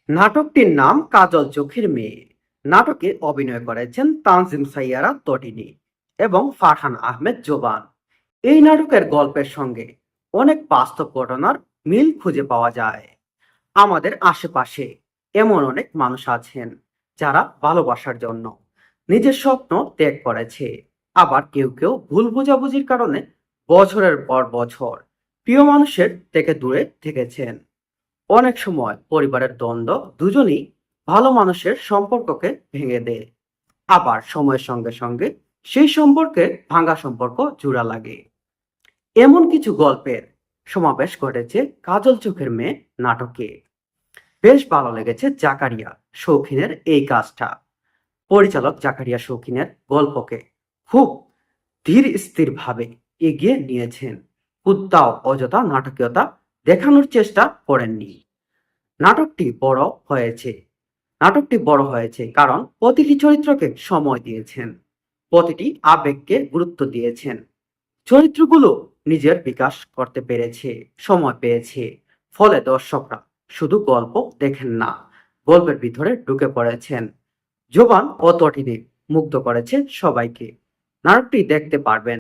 নাটকটির নাম কাজল চোখের মেয়ে। নাটকে অভিনয় করেছেন তানজিম সাইয়ারা তটিনী এবং ফারহান আহমেদ জোবান। এই নাটকের গল্পের সঙ্গে অনেক বাস্তব ঘটনার মিল খুঁজে পাওয়া যায়। আমাদের আশেপাশে এমন অনেক মানুষ আছেন যারা ভালোবাসার জন্য নিজের স্বপ্ন ত্যাগ করেছে। আবার কেউ কেউ ভুল বোঝাবুঝির কারণে বছরের পর বছর প্রিয় মানুষের থেকে দূরে থেকেছেন। অনেক সময় পরিবারের দ্বন্দ্ব দুজনই ভালো মানুষের সম্পর্ককে ভেঙে দেয়। আবার সময়ের সঙ্গে সঙ্গে সেই সম্পর্কে ভাঙা সম্পর্ক জোড়া লাগে। এমন কিছু গল্পের সমাবেশ ঘটেছে কাজল চোখের মেয়ে নাটকে। বেশ ভালো লেগেছে জাকারিয়া শৌখিনের এই কাজটা। পরিচালক জাকারিয়া শৌখিনের গল্পকে খুব ধীর স্থির ভাবে এগিয়ে নিয়েছেন। উদ্দাও অযথা নাটকীয়তা দেখানোর চেষ্টা করেননি। নাটকটি বড় হয়েছে নাটকটি বড় হয়েছে কারণ প্রতিটি চরিত্রকে সময় দিয়েছেন, প্রতিটি আবেগকে গুরুত্ব দিয়েছেন। চরিত্রগুলো নিজের বিকাশ করতে পেরেছে, সময় পেয়েছে। ফলে দর্শকরা শুধু গল্প দেখেন না, গল্পের ভিতরে ঢুকে পড়েছেন। জোবান ও তটিনী মুগ্ধ করেছে সবাইকে। নাটকটি দেখতে পারবেন।